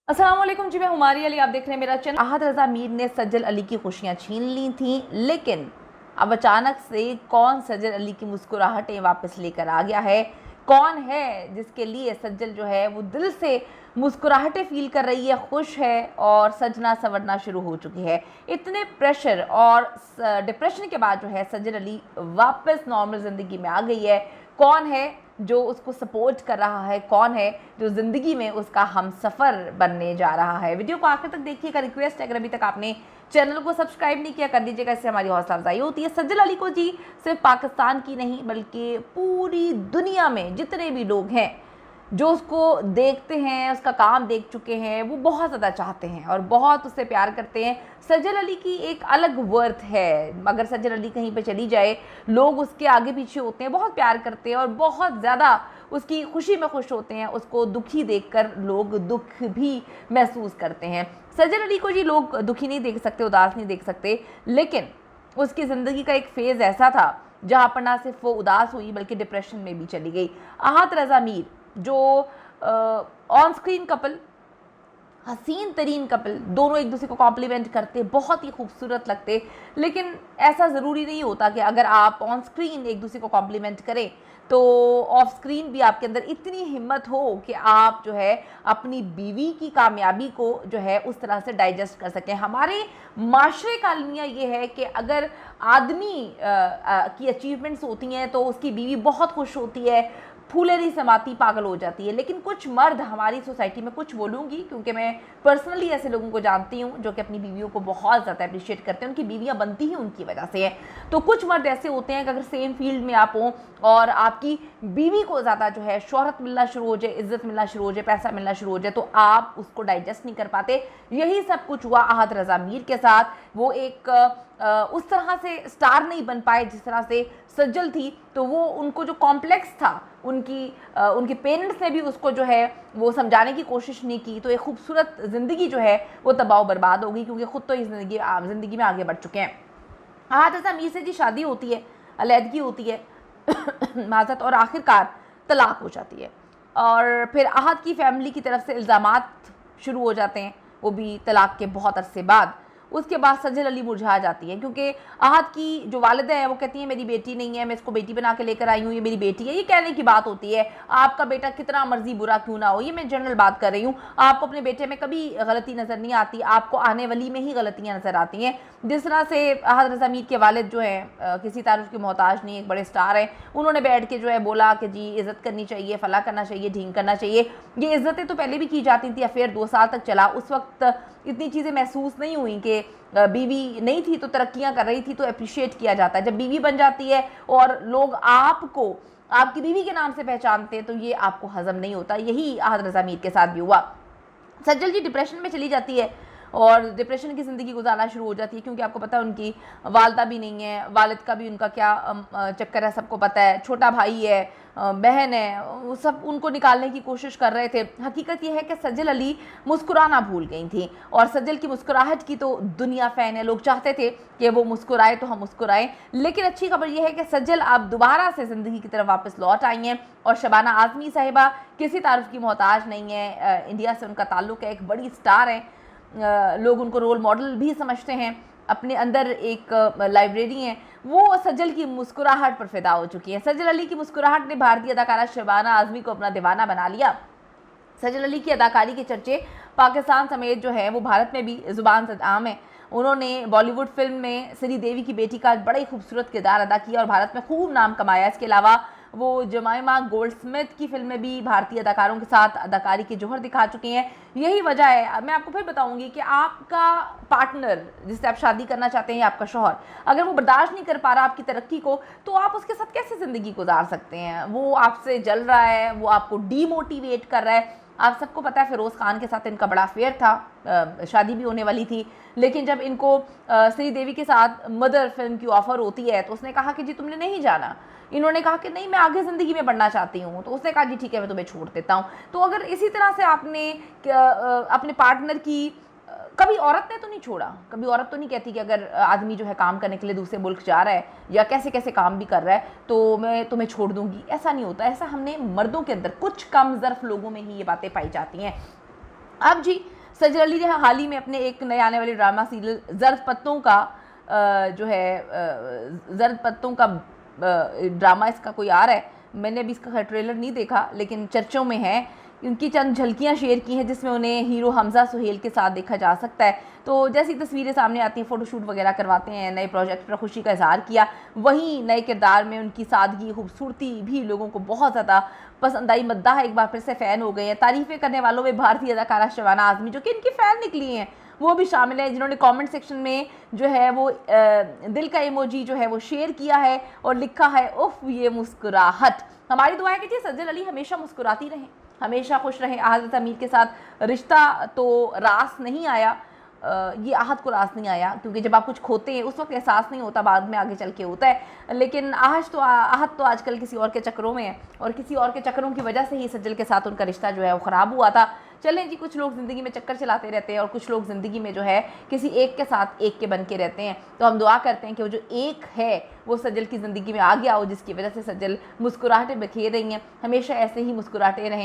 अस्सलाम वालेकुम जी, मैं हुमारी अली, आप देख रहे हैं मेरा चैनल। आहत रज़ा मीर ने सज्जल अली की खुशियां छीन ली थी, लेकिन अब अचानक से कौन सज्जल अली की मुस्कुराहटें वापस लेकर आ गया है? कौन है जिसके लिए सज्जल जो है वो दिल से मुस्कुराहटें फील कर रही है, खुश है और सजना संवरना शुरू हो चुकी है? इतने प्रेशर और डिप्रेशन के बाद जो है सज्जल अली वापस नॉर्मल ज़िंदगी में आ गई है। कौन है जो उसको सपोर्ट कर रहा है? कौन है जो ज़िंदगी में उसका हमसफ़र बनने जा रहा है? वीडियो को आखिर तक देखिएगा। रिक्वेस्ट है, अगर अभी तक आपने चैनल को सब्सक्राइब नहीं किया कर दीजिएगा, इससे हमारी हौसला अफजाई होती है। सज्जल अली को जी सिर्फ पाकिस्तान की नहीं बल्कि पूरी दुनिया में जितने भी लोग हैं जो उसको देखते हैं, उसका काम देख चुके हैं, वो बहुत ज़्यादा चाहते हैं और बहुत उससे प्यार करते हैं। सज्जल अली की एक अलग वर्थ है। अगर सज्जल अली कहीं पे चली जाए, लोग उसके आगे पीछे होते हैं, बहुत प्यार करते हैं और बहुत ज़्यादा उसकी खुशी में खुश होते हैं। उसको दुखी देखकर लोग दुख भी महसूस करते हैं। सज्जल अली को जी लोग दुखी नहीं देख सकते, उदास नहीं देख सकते, लेकिन उसकी ज़िंदगी का एक फेज़ ऐसा था जहाँ पर ना सिर्फ वो उदास हुई बल्कि डिप्रेशन में भी चली गई। आहत रज़ा मीर जो ऑन स्क्रीन कपल, हसीन तरीन कपल, दोनों एक दूसरे को कॉम्प्लीमेंट करते, बहुत ही खूबसूरत लगते, लेकिन ऐसा ज़रूरी नहीं होता कि अगर आप ऑन स्क्रीन एक दूसरे को कॉम्प्लीमेंट करें तो ऑफ स्क्रीन भी आपके अंदर इतनी हिम्मत हो कि आप जो है अपनी बीवी की कामयाबी को जो है उस तरह से डाइजेस्ट कर सकें। हमारे माशरे का अलमिया ये है कि अगर आदमी की अचीवमेंट्स होती हैं तो उसकी बीवी बहुत खुश होती है, फूलेरी समाती पागल हो जाती है। लेकिन कुछ मर्द हमारी सोसाइटी में, कुछ बोलूँगी क्योंकि मैं पर्सनली ऐसे लोगों को जानती हूँ जो कि अपनी बीवियों को बहुत ज़्यादा अप्रिशिएट करते हैं, उनकी बीवियाँ बनती ही उनकी वजह से है। तो कुछ मर्द ऐसे होते हैं कि अगर सेम फील्ड में आप हों और आपकी बीवी को ज़्यादा जो है शोहरत मिलना शुरू हो जाए, इज़्ज़त मिलना शुरू हो जाए, पैसा मिलना शुरू हो जाए, तो आप उसको डाइजेस्ट नहीं कर पाते। यही सब कुछ हुआ आहत रज़ा मीर के साथ। वो एक उस तरह से स्टार नहीं बन पाए जिस तरह से सज्जल थी, तो वो उनको जो कॉम्प्लेक्स था, उनके पेरेंट्स ने भी उसको जो है वो समझाने की कोशिश नहीं की, तो एक खूबसूरत ज़िंदगी जो है वो तबाह बर्बाद हो गई, क्योंकि ख़ुद तो इस ज़िंदगी में आगे बढ़ चुके हैं। आहत रज़ा मीर से जी शादी होती है, अलहदगी होती है माज़रत, और आखिरकार तलाक हो जाती है। और फिर आहत की फ़ैमिली की तरफ से इल्ज़ामात शुरू हो जाते हैं, वो भी तलाक के बहुत अरसे बाद। उसके बाद सज्जल अली मुरझा जाती है, क्योंकि आहत की जो वालिदा है वो कहती हैं मेरी बेटी नहीं है, मैं इसको बेटी बना के लेकर आई हूँ, ये मेरी बेटी है। ये कहने की बात होती है, आपका बेटा कितना मर्जी बुरा क्यों ना हो, ये मैं जनरल बात कर रही हूँ, आपको अपने बेटे में कभी गलती नज़र नहीं आती, आपको आने वाली में ही गलतियाँ नज़र आती हैं। जिस तरह से आहत रज़ा मीर के वालिद जो हैं किसी तारुफ के मोहताज नहीं, एक बड़े स्टार हैं, उन्होंने बैठ के जो है बोला कि जी इज़्ज़त करनी चाहिए, फला करना चाहिए, ढींग करना चाहिए। ये इज़्ज़तें तो पहले भी की जाती थी, अफेयर 2 साल तक चला, उस वक्त इतनी चीज़ें महसूस नहीं हुई कि बीवी नहीं थी तो तरक्कियां कर रही थी तो अप्रिशिएट किया जाता है। जब बीवी बन जाती है और लोग आपको आपकी बीवी के नाम से पहचानते हैं तो ये आपको हजम नहीं होता। यही आहत रज़ा मीर के साथ भी हुआ। सज्जल जी डिप्रेशन में चली जाती है और डिप्रेशन की ज़िंदगी गुजारना शुरू हो जाती है, क्योंकि आपको पता है उनकी वालदा भी नहीं है, वालिद का भी उनका क्या चक्कर है सबको पता है, छोटा भाई है, बहन है, वो सब उनको निकालने की कोशिश कर रहे थे। हकीकत यह है कि सज्जल अली मुस्कुराना भूल गई थी और सज्जल की मुस्कुराहट की तो दुनिया फ़ैन है, लोग चाहते थे कि वो मुस्कुराए तो हम मुस्कुराएं। लेकिन अच्छी खबर यह है कि सज्जल अब दोबारा से ज़िंदगी की तरफ वापस लौट आई हैं और शबाना आज़मी साहिबा किसी तारुफ की मोहताज नहीं है, इंडिया से उनका ताल्लुक़ है, एक बड़ी स्टार है, लोग उनको रोल मॉडल भी समझते हैं, अपने अंदर एक लाइब्रेरी है। वो सज्जल की मुस्कुराहट पर फिदा हो चुकी है। सज्जल अली की मुस्कुराहट ने भारतीय अदाकारा शबाना आज़मी को अपना दीवाना बना लिया। सज्जल अली की अदाकारी के चर्चे पाकिस्तान समेत जो है वो भारत में भी ज़ुबान से आम है। उन्होंने बॉलीवुड फिल्म में श्री देवी की बेटी का बड़ा ही खूबसूरत किरदार अदा किया और भारत में खूब नाम कमाया। इसके अलावा वो जमाइमा गोल्डस्मिथ की फिल्म में भी भारतीय अदाकारों के साथ अदाकारी के जौहर दिखा चुकी हैं। यही वजह है, मैं आपको फिर बताऊंगी कि आपका पार्टनर जिससे आप शादी करना चाहते हैं, आपका शौहर, अगर वो बर्दाश्त नहीं कर पा रहा आपकी तरक्की को, तो आप उसके साथ कैसे ज़िंदगी गुजार सकते हैं? वो आपसे जल रहा है, वो आपको डीमोटिवेट कर रहा है। आप सबको पता है फ़िरोज़ खान के साथ इनका बड़ा अफेयर था, शादी भी होने वाली थी, लेकिन जब इनको श्री देवी के साथ मदर फिल्म की ऑफ़र होती है तो उसने कहा कि जी तुमने नहीं जाना। इन्होंने कहा कि नहीं, मैं आगे ज़िंदगी में बढ़ना चाहती हूँ, तो उसने कहा जी ठीक है मैं तुम्हें छोड़ देता हूँ। तो अगर इसी तरह से आपने अपने पार्टनर की, कभी औरत ने तो नहीं छोड़ा, कभी औरत तो नहीं कहती कि अगर आदमी जो है काम करने के लिए दूसरे मुल्क जा रहा है या कैसे कैसे काम भी कर रहा है तो मैं तुम्हें छोड़ दूंगी, ऐसा नहीं होता। ऐसा हमने मर्दों के अंदर कुछ कम ज़र्फ लोगों में ही ये बातें पाई जाती हैं। अब जी सजल अली ने हाल ही में अपने एक नए आने वाले ड्रामा सीरियल जर्द पत्तों का जर्द पत्तों का ड्रामा इसका कोई आ रहा है। मैंने अभी इसका ट्रेलर नहीं देखा, लेकिन चर्चों में है। उनकी चंद झलकियां शेयर की हैं जिसमें उन्हें हीरो हमजा सुहेल के साथ देखा जा सकता है। तो जैसी तस्वीरें सामने आती हैं, फ़ोटोशूट वगैरह करवाते हैं, नए प्रोजेक्ट पर खुशी का इजहार किया, वहीं नए किरदार में उनकी सादगी खूबसूरती भी लोगों को बहुत ज़्यादा पसंद आई। मद्दाह एक बार फिर से फ़ैन हो गए हैं। तारीफ़ें करने वालों में भारतीय अदाकारा शबाना आज़मी, जो कि इनकी फ़ैन निकली हैं, वो भी शामिल है, जिन्होंने कमेंट सेक्शन में जो है वो दिल का इमोजी जो है वो शेयर किया है और लिखा है, उफ ये मुस्कुराहट। हमारी दुआ है कि जी सज्जल अली हमेशा मुस्कुराती रहें, हमेशा खुश रहें। आहत अमीर के साथ रिश्ता तो रास नहीं आया, ये आहत को रास नहीं आया, क्योंकि जब आप कुछ खोते हैं उस वक्त एहसास नहीं होता, बाद में आगे चल के होता है। लेकिन आहत तो आजकल किसी और के चक्करों में है, और किसी और के चक्करों की वजह से ही सज्जल के साथ उनका रिश्ता जो है वो ख़राब हुआ था। चलें जी, कुछ लोग ज़िंदगी में चक्कर चलाते रहते हैं और कुछ लोग ज़िंदगी में जो है किसी एक के साथ एक के बन के रहते हैं। तो हम दुआ करते हैं कि वो जो एक है वो सज्जल की ज़िंदगी में आ गया हो, जिसकी वजह से सज्जल मुस्कुराहटें बिखेर रही हैं। हमेशा ऐसे ही मुस्कुराते रहें,